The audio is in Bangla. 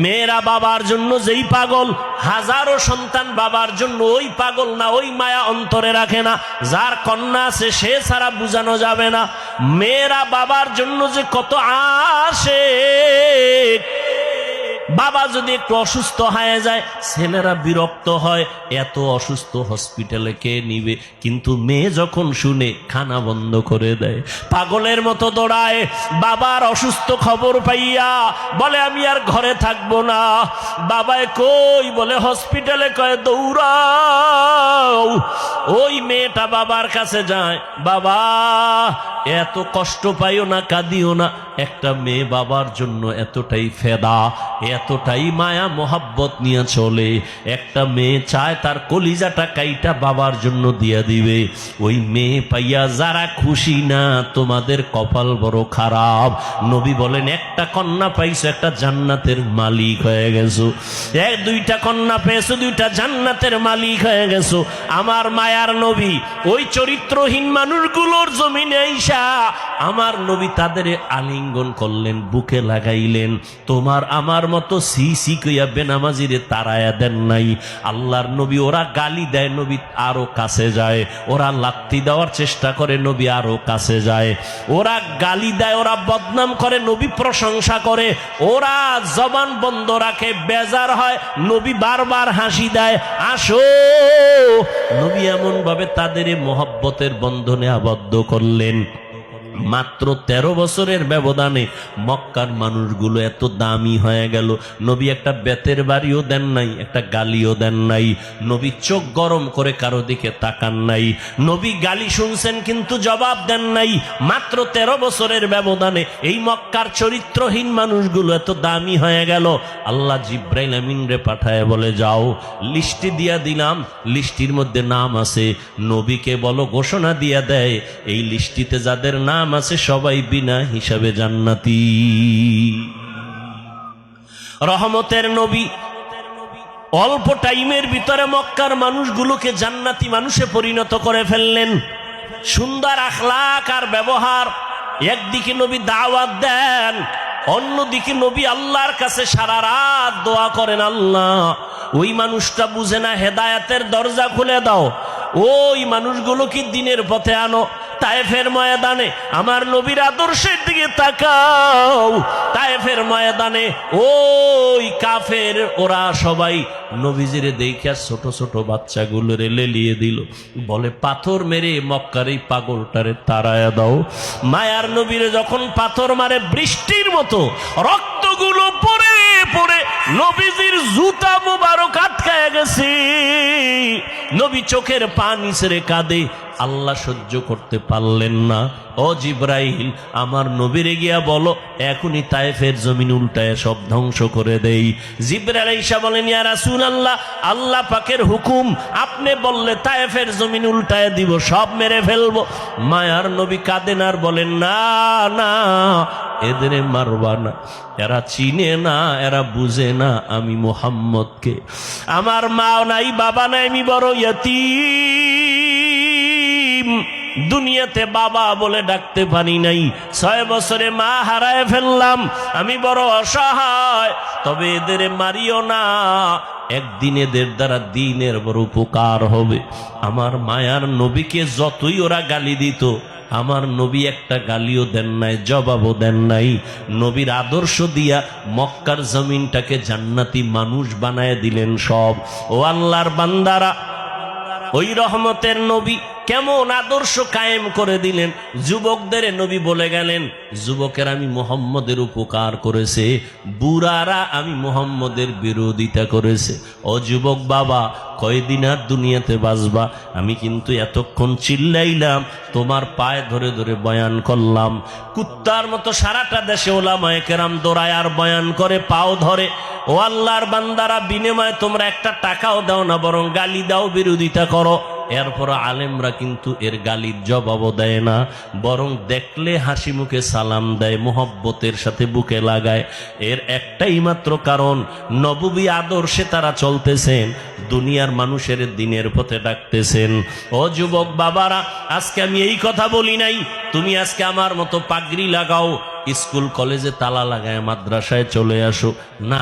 মেয়েরা বাবার জন্য যেই পাগল, হাজারো সন্তান বাবার জন্য ওই পাগল না, ওই মায়া অন্তরে রাখে না। যার কন্যা আছে সে ছাড়া বুঝানো যাবে না। মেয়েরা বাবার জন্য যে কত আসে, বাবা যদি একটু অসুস্থ হয়ে যায় ছেলেরা বিরক্ত হয়, এত অসুস্থ হসপিটালে কে নিবে। কিন্তু মেয়ে যখন শুনে খানা বন্ধ করে দেয়, পাগলের মতো দৌড়ায়। বাবার অসুস্থ খবর পাইয়া বলে আমি আর ঘরে থাকবো না। বাবায় কই, বলে হসপিটালে, কয় দৌড়াও। ওই মেয়েটা বাবার কাছে যায়, বাবা এত কষ্ট পাইও না, কাঁদিও না। একটা মেয়ে বাবার জন্য এতটাই ফেদা, এতটাই মায়া মোহাব্বত নিয়ে চলে। একটা মেয়ে চায় তার কলিজাটা কাইটা বাবার জন্য দিয়ে দিবে। ওই মেয়ে পাইয়া যারা খুশি না, তোমাদের কপাল বড় খারাপ। নবী বলেন একটা কন্যা পাইছো, একটা জান্নাতের মালিক হয়ে গেছো। দুইটা কন্যা পেয়েছো, দুইটা জান্নাতের মালিক হয়ে গেছো। আমার মায়ার নবী ওই চরিত্রহীন মানুষগুলোর জমিনে আইসা আমার নবী তাদের আলিঙ্গন করলেন, বুকে লাগাইলেন। তোমার আমার মতো সি কইয়া বেনামাজিরে তাড়ায়া দেন নাই। আল্লাহর নবী ওরা গালি দেয়, নবী আরো কাছে যায়। ওরা লাত্তি দেওয়ার চেষ্টা করে, নবী আরো কাছে যায়। ওরা গালি দেয়, ওরা বদনাম করে, নবী প্রশংসা করে। ওরা জবান বন্ধ রাখে, বেজার হয়, নবী বারবার হাসি দেয়, আসো। নবী এমন ভাবে তাদের মোহব্বতের বন্ধনে আবদ্ধ করলেন। মাত্র 13 বছরের ব্যবধানে মক্কার মানুষগুলো এত দামি হয়ে গেল। নবী একটা বেতের বাড়িও দেন নাই, একটা গালিও দেন নাই। নবী চোখ গরম করে কারো দিকে তাকান নাই। নবী গালি শুনছেন কিন্তু জবাব দেন নাই। মাত্র 13 বছরের ব্যবধানে এই মক্কার চরিত্রহীন মানুষগুলো এত দামি হয়ে গেল। আল্লাহ জিব্রাইল আমিনরে পাঠায় বলে, যাও লিস্টি দিয়া দিলাম, লিস্টির মধ্যে নাম আছে। নবীকে বলো ঘোষণা দিয়া দেয়, এই লিস্টিতে যাদের নাম আছে সবাই বিনা হিসাবে জান্নাতি। রহমতের নবী অল্প টাইমের ভিতরে মক্কার মানুষগুলোকে জান্নাতি মানুষে পরিণত করে ফেললেন। সুন্দর আখলাক আর ব্যবহার। একদিকে নবী দাওয়াত দেন, অন্যদিকে নবী আল্লাহর কাছে সারা রাত দোয়া করেন, আল্লাহ ওই মানুষটা বুঝে না, হেদায়েতের দরজা খুলে দাও, ওই মানুষগুলোকে দিনের পথে আনো। তায়েফের ময়দানে আমার নবীর আদর্শের দিকে তাকাও। তায়েফের ময়দানে ওই কাফের ওরা সবাই নবীজিরে দেখিয়া ছোট ছোট বাচ্চাগুলোরে লেলিয়ে দিল, বলে পাথর মেরে মক্কার এই পাগলটারে তাড়ায়া দাও। মায়ার নবীরে যখন পাথর মারে, বৃষ্টির মতো রক্তগুলো পড়ে পড়ে নবীজির জুতা মুবারক আটকায় গেছে। নবী চোখের পানি ছেড়ে কাঁদে। আল্লাহ সহ্য করতে পারলেন না। ও জিব্রাইল, আমার নবীরে গিয়া বলো এখনই তায়েফের জমিন উল্টায় সব ধ্বংস করে দেই। জিব্রাইল আইসা বলেন, ইয়া রাসূলুল্লাহ, আল্লাহ পাকের হুকুম, আপনি বললে তায়েফের জমিন উল্টায় দিব, সব মেরে ফেলবো। মায়ার নবী কাঁদেন আর বলেন, না না, এদের মারবা না, এরা চিনে না, এরা বুঝে না আমি মুহাম্মদকে। আমার মা নাই, বাবা নাই, আমি বড় ইয়তীম। দুনিয়াতে বাবা বলে ডাকতে পারি নাই। 6 বছরে মা হারায় ফেললাম, আমি বড় অসহায়। তবে এদের মারিও না, একদিন এদের দ্বারা দিনের বড় উপকার হবে। আমার মায়ার নবীকে যতই ওরা গালি দিত, আমার নবী একটা গালিও দেন নাই, জবাবও দেন নাই। নবীর আদর্শ দিয়া মক্কার জমিনটাকে জান্নাতি মানুষ বানায় দিলেন সব। ও আল্লাহর বান্দারা, ওই রহমতের নবী কেমন আদর্শ কায়েম করে দিলেন। যুবকদের নবী বলে গেলেন, যুবকের আমি মুহাম্মদের উপকার করেছে, বুড়ারা আমি মুহাম্মদের বিরোধিতা করেছে। ও যুবক বাবা, কয়দিন আর দুনিয়াতে বাঁচবা? আমি কিন্তু এতক্ষণ চিল্লাইলাম, তোমার পায়ে ধরে ধরে বয়ান করলাম। কুত্তার মতো সারাটা দেশে ওলামায়ে কেরাম দৌড়ায় আর বয়ান করে, পাও ধরে। ও আল্লাহর বান্দারা, বিনিময়ে তোমরা একটা টাকাও দাও না, বরং গালি দাও, বিরোধিতা করো। এরপর আলেমরা কিন্তু এর গালির জবাবও দেয় না, বরং দেখলে হাসি মুখে সালাম দেয়, মোহব্বতের সাথে বুকে লাগায়। এর একটাই মাত্র কারণ, নববী আদর্শে তারা চলতেছেন, দুনিয়ার মানুষের দিনের পথে ডাকতেছেন। ও যুবক বাবারা, আজকে আমি এই কথা বলি নাই তুমি আজকে আমার মতো পাগড়ি লাগাও, স্কুল কলেজে তালা লাগায় মাদ্রাসায় চলে আসো, না।